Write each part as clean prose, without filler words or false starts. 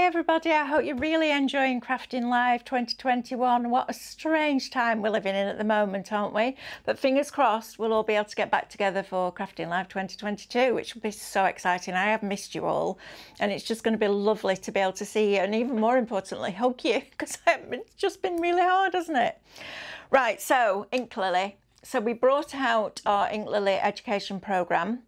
Hi everybody, I hope you're really enjoying Crafting Live 2021. What a strange time we're living in at the moment, aren't we? But fingers crossed we'll all be able to get back together for Crafting Live 2022, which will be so exciting. I have missed you all and it's just going to be lovely to be able to see you and even more importantly hug you, because it's just been really hard, hasn't it? Right, so Ink Lily. So we brought out our Ink Lily education programme,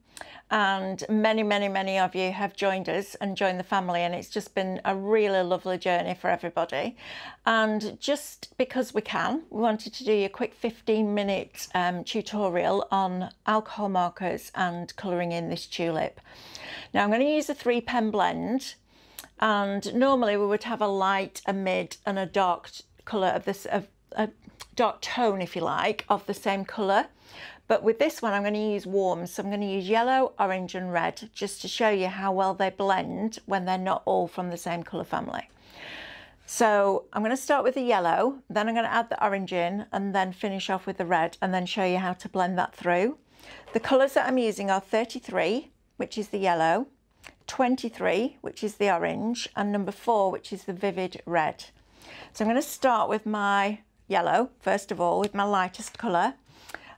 and many of you have joined us and joined the family, and it's just been a really lovely journey for everybody. And just because we wanted to do a quick 15-minute tutorial on alcohol markers and colouring in this tulip. Now I'm going to use a 3-pen blend, and normally we would have a light, a mid and a dark colour of this, a dark tone if you like, of the same colour. But with this one, I'm going to use warms. So I'm going to use yellow, orange and red, just to show you how well they blend when they're not all from the same colour family. So I'm going to start with the yellow, then I'm going to add the orange in and then finish off with the red and then show you how to blend that through. The colours that I'm using are 33, which is the yellow, 23, which is the orange, and number 4, which is the vivid red. So I'm going to start with my yellow, first of all, with my lightest colour.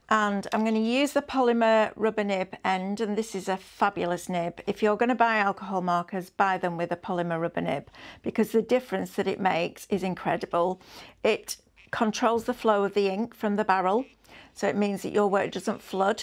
And I'm going to use the polymer rubber nib end, and this is a fabulous nib. If you're going to buy alcohol markers, buy them with a polymer rubber nib, because the difference that it makes is incredible. It controls the flow of the ink from the barrel, so it means that your work doesn't flood,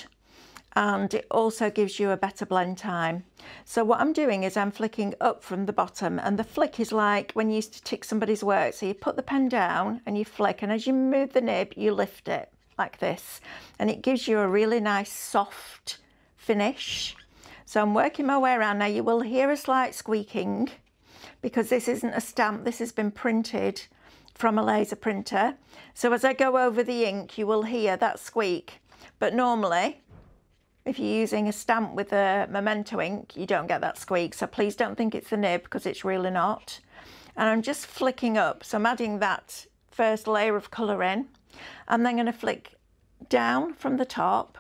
and it also gives you a better blend time. So what I'm doing is I'm flicking up from the bottom, and the flick is like when you used to tick somebody's work. So you put the pen down and you flick, and as you move the nib, you lift it like this, and it gives you a really nice soft finish. So I'm working my way around. Now you will hear a slight squeaking because this isn't a stamp, this has been printed from a laser printer. So as I go over the ink, you will hear that squeak, but normally if you're using a stamp with a memento ink, you don't get that squeak. So please don't think it's the nib, because it's really not. And I'm just flicking up, so I'm adding that first layer of colour in. I'm then going to flick down from the top.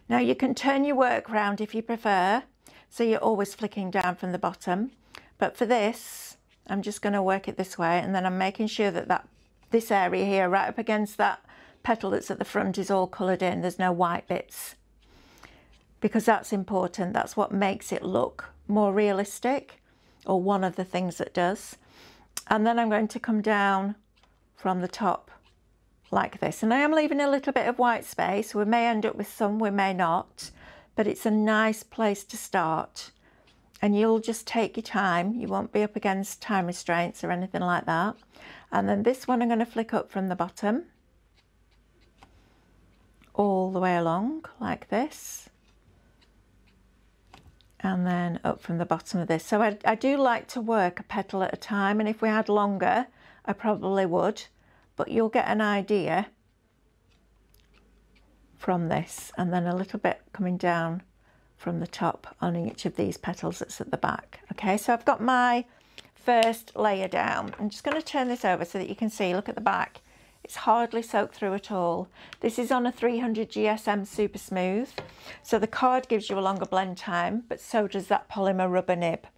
Now you can turn your work round if you prefer, so you're always flicking down from the bottom. But for this, I'm just going to work it this way, and then I'm making sure that this area here, right up against that petal that's at the front, is all coloured in. There's no white bits, because that's important. That's what makes it look more realistic, or one of the things that does. And then I'm going to come down from the top like this, and I am leaving a little bit of white space. We may end up with some, we may not, but it's a nice place to start, and you'll just take your time. You won't be up against time restraints or anything like that. And then this one I'm going to flick up from the bottom all the way along like this, and then up from the bottom of this. So I do like to work a petal at a time, and if we had longer I probably would, but you'll get an idea from this. And then a little bit coming down from the top on each of these petals that's at the back. Okay, so I've got my first layer down. I'm just going to turn this over so that you can see. Look at the back, it's hardly soaked through at all. This is on a 300 GSM super smooth, so the card gives you a longer blend time, but so does that polymer rubber nib.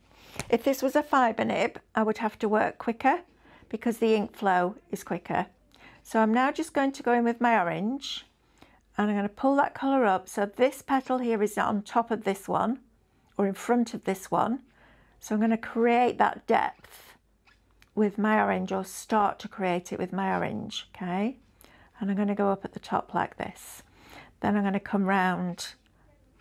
If this was a fibre nib, I would have to work quicker, because the ink flow is quicker. So I'm now just going to go in with my orange, and I'm going to pull that colour up. So this petal here is on top of this one, or in front of this one. So I'm going to create that depth with my orange, or start to create it with my orange, okay? And I'm going to go up at the top like this. Then I'm going to come round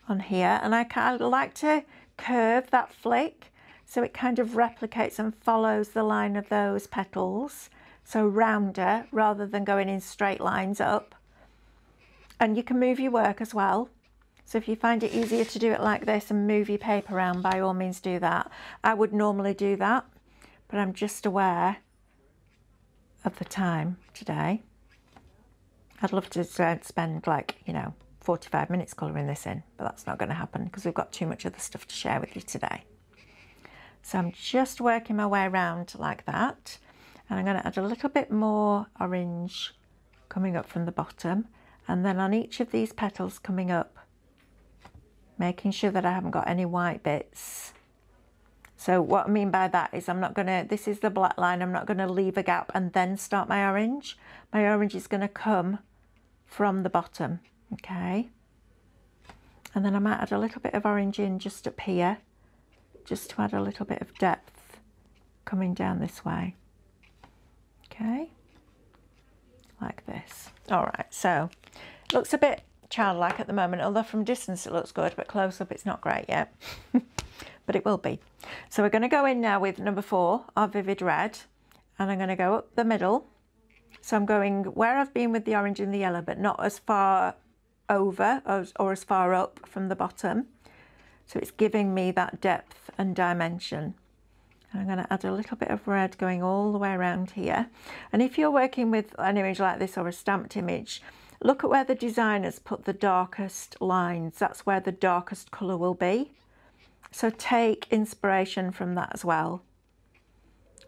on here, and I kind of like to curve that flick, so it kind of replicates and follows the line of those petals, so rounder rather than going in straight lines up. And you can move your work as well. So if you find it easier to do it like this and move your paper around, by all means do that. I would normally do that, but I'm just aware of the time today. I'd love to spend, like, 45 minutes colouring this in, but that's not going to happen because we've got too much other stuff to share with you today. So I'm just working my way around like that, and I'm going to add a little bit more orange coming up from the bottom, and then on each of these petals coming up, making sure that I haven't got any white bits. So what I mean by that is I'm not going to, this is the black line, I'm not going to leave a gap and then start my orange. My orange is going to come from the bottom, okay? And then I might add a little bit of orange in just up here, just to add a little bit of depth coming down this way, okay? Like this. All right, so it looks a bit childlike at the moment, although from distance it looks good, but close up it's not great yet. But it will be. So we're going to go in now with number 4, our Vivid Red, and I'm going to go up the middle. So I'm going where I've been with the orange and the yellow, but not as far over or as far up from the bottom. So it's giving me that depth and dimension. And I'm going to add a little bit of red going all the way around here. And if you're working with an image like this or a stamped image, look at where the designers put the darkest lines. That's where the darkest colour will be. So take inspiration from that as well.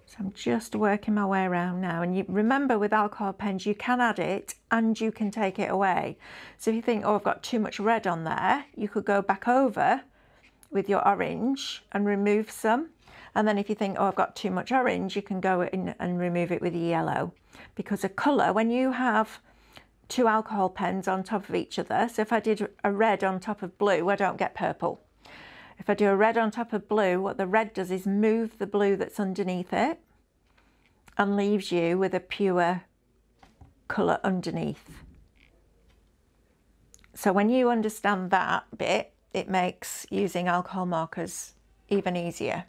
So I'm just working my way around now. And you remember with alcohol pens, you can add it and you can take it away. So if you think, oh, I've got too much red on there, you could go back over with your orange and remove some. And then if you think, oh, I've got too much orange, you can go in and remove it with your yellow. Because a colour, when you have 2 alcohol pens on top of each other, so if I did a red on top of blue, I don't get purple. If I do a red on top of blue, what the red does is move the blue that's underneath it and leaves you with a pure colour underneath. So when you understand that bit, it makes using alcohol markers even easier.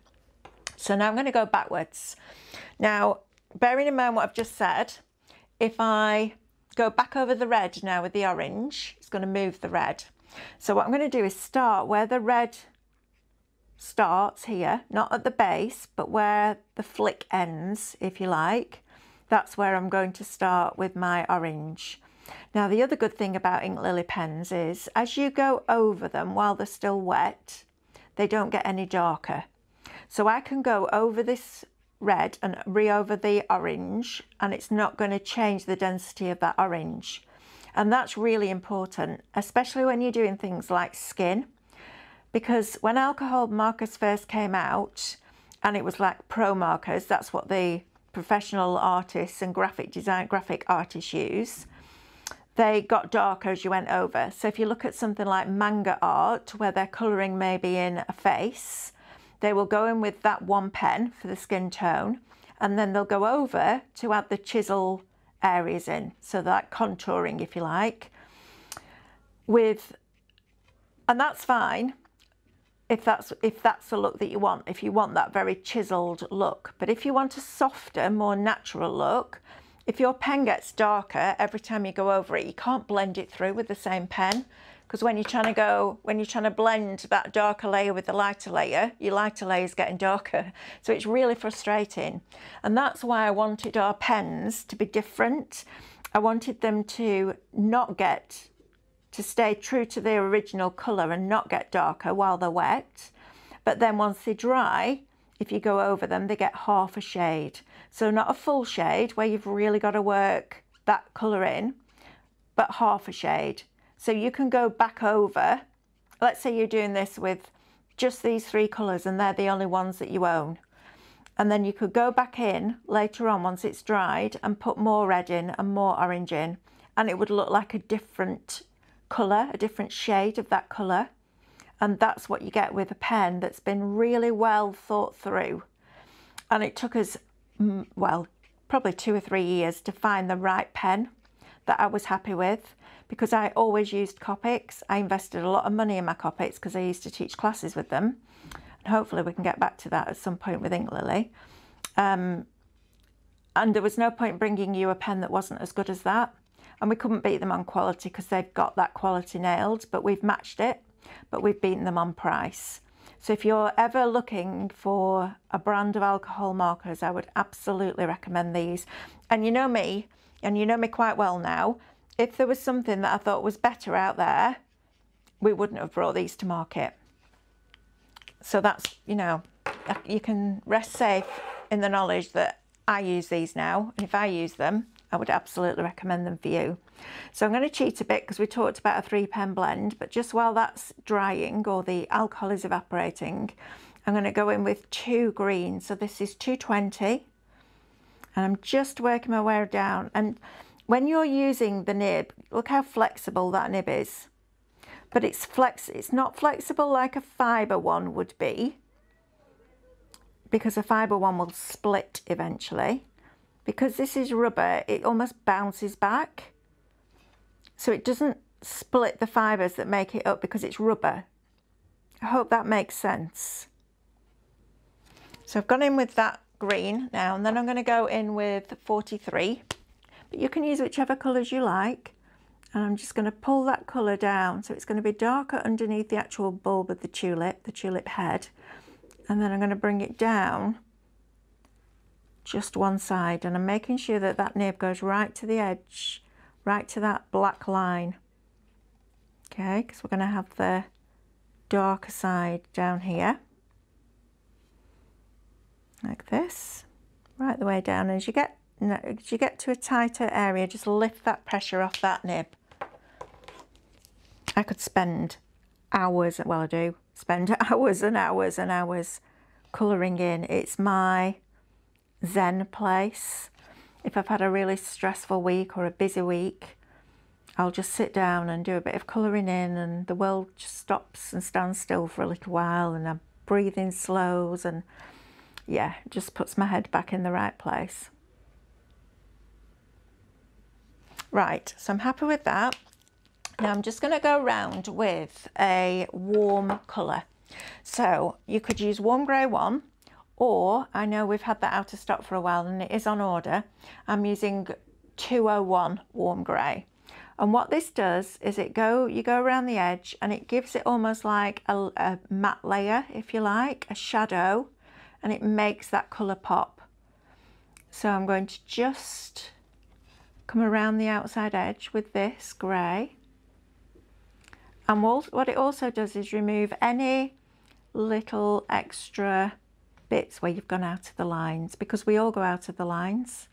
So now I'm going to go backwards. Now, bearing in mind what I've just said, if I go back over the red now with the orange, it's going to move the red. So what I'm going to do is start where the red starts here, not at the base, but where the flick ends, if you like. That's where I'm going to start with my orange. Now, the other good thing about ink lily pens is as you go over them while they're still wet, they don't get any darker. So I can go over this red and re-over the orange, and it's not going to change the density of that orange. And that's really important, especially when you're doing things like skin. Because when alcohol markers first came out, and it was like pro markers, that's what the professional artists and graphic artists use, they got darker as you went over. So if you look at something like manga art, where they're colouring maybe in a face, they will go in with that one pen for the skin tone, and then they'll go over to add the chisel areas in, so that contouring, if you like, and that's fine. If that's the look that you want, if you want that very chiseled look. But if you want a softer, more natural look, if your pen gets darker every time you go over it, you can't blend it through with the same pen, because when you're trying to blend that darker layer with the lighter layer, your lighter layer is getting darker. So it's really frustrating. And that's why I wanted our pens to be different. I wanted them to stay true to their original colour and not get darker while they're wet. But then once they dry, if you go over them, they get half a shade. So not a full shade where you've really got to work that colour in, but half a shade. So you can go back over, let's say you're doing this with just these 3 colours and they're the only ones that you own. And then you could go back in later on once it's dried and put more red in and more orange in, and it would look like a different colour, a different shade of that colour. And that's what you get with a pen that's been really well thought through. And it took us, well, probably 2 or 3 years to find the right pen that I was happy with, because I always used Copics. I invested a lot of money in my Copics because I used to teach classes with them. And hopefully we can get back to that at some point with Ink Lily. And there was no point bringing you a pen that wasn't as good as that. And we couldn't beat them on quality because they've got that quality nailed, but we've matched it, but we've beaten them on price. So if you're ever looking for a brand of alcohol markers, I would absolutely recommend these. And you know me, and you know me quite well now, if there was something that I thought was better out there, we wouldn't have brought these to market. So that's, you know, you can rest safe in the knowledge that I use these now, and if I use them, I would absolutely recommend them for you. So I'm going to cheat a bit because we talked about a 3-pen blend, but just while that's drying or the alcohol is evaporating, I'm going to go in with 2 greens. So this is 220, and I'm just working my way down. And when you're using the nib, look how flexible that nib is. But it's not flexible like a fibre one would be, because a fibre one will split eventually. Because this is rubber, it almost bounces back. So it doesn't split the fibres that make it up because it's rubber. I hope that makes sense. So I've gone in with that green now, and then I'm going to go in with 43. But you can use whichever colours you like. And I'm just going to pull that colour down. So it's going to be darker underneath the actual bulb of the tulip head. And then I'm going to bring it down just one side. And I'm making sure that that nib goes right to the edge, right to that black line. Okay, because we're going to have the darker side down here. Like this, right the way down. As you get to a tighter area, just lift that pressure off that nib. I could spend hours, well I do, spend hours and hours and hours colouring in. It's my zen place. If I've had a really stressful week or a busy week, I'll just sit down and do a bit of colouring in, and the world just stops and stands still for a little while, and I'm breathing slows, and yeah, it just puts my head back in the right place. Right, so I'm happy with that. Now I'm just going to go around with a warm colour. So you could use warm grey 1, or I know we've had that out of stock for a while and it is on order. I'm using 201 warm grey. And what this does is you go around the edge, and it gives it almost like a matte layer, if you like, a shadow, and it makes that colour pop. So I'm going to just come around the outside edge with this grey. And what it also does is remove any little extra bits where you've gone out of the lines, because we all go out of the lines.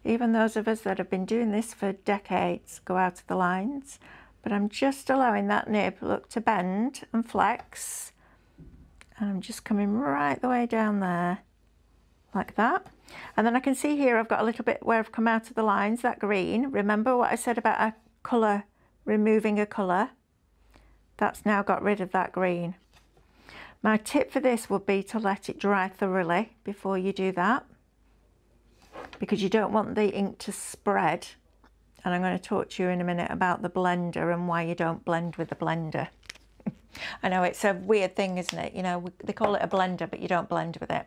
Even those of us that have been doing this for decades go out of the lines. But I'm just allowing that nib, look, to bend and flex. And I'm just coming right the way down there, like that. And then I can see here I've got a little bit where I've come out of the lines, that green. Remember what I said about a colour, removing a colour? That's now got rid of that green. My tip for this would be to let it dry thoroughly before you do that, because you don't want the ink to spread. And I'm going to talk to you in a minute about the blender and why you don't blend with the blender. I know it's a weird thing, isn't it? You know, they call it a blender, but you don't blend with it.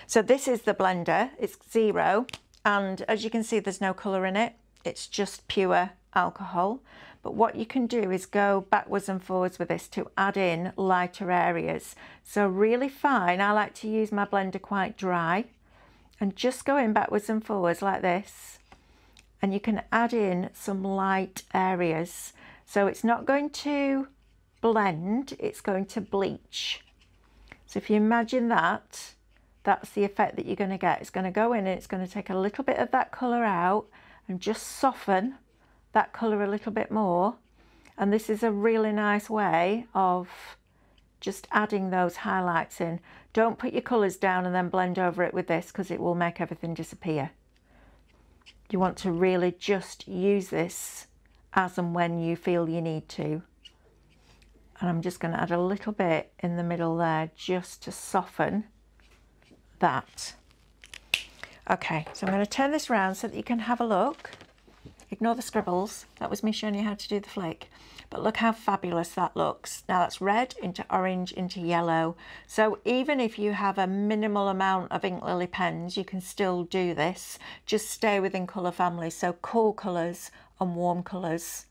So this is the blender. It's 0. And as you can see, there's no colour in it. It's just pure alcohol. But what you can do is go backwards and forwards with this to add in lighter areas. So really fine. I like to use my blender quite dry, and just going backwards and forwards like this. And you can add in some light areas. So it's not going to blend, it's going to bleach. So if you imagine that, that's the effect that you're going to get. It's going to go in and it's going to take a little bit of that colour out and just soften that colour a little bit more. And this is a really nice way of just adding those highlights in. Don't put your colours down and then blend over it with this, because it will make everything disappear. You want to really just use this as and when you feel you need to. And I'm just going to add a little bit in the middle there just to soften that. Okay, so I'm going to turn this around so that you can have a look. Ignore the scribbles, that was me showing you how to do the flick. But look how fabulous that looks. Now that's red into orange into yellow. So even if you have a minimal amount of ink lily pens, you can still do this. Just stay within colour families, so cool colours and warm colours.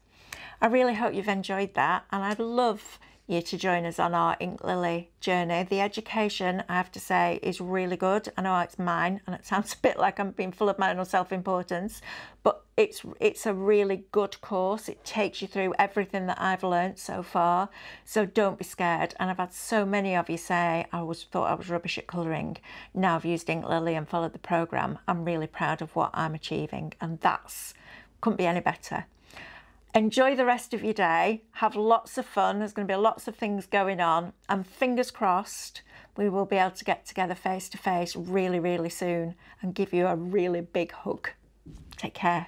I really hope you've enjoyed that, and I'd love you to join us on our ink lily journey. The education, I have to say, is really good. I know it's mine, and it sounds a bit like I'm being full of my own self-importance, but it's a really good course. It takes you through everything that I've learned so far, so don't be scared. And I've had so many of you say, thought I was rubbish at colouring. Now I've used ink lily and followed the programme. I'm really proud of what I'm achieving, and couldn't be any better. Enjoy the rest of your day, have lots of fun. There's going to be lots of things going on, and fingers crossed we will be able to get together face to face really, really soon and give you a really big hug. Take care.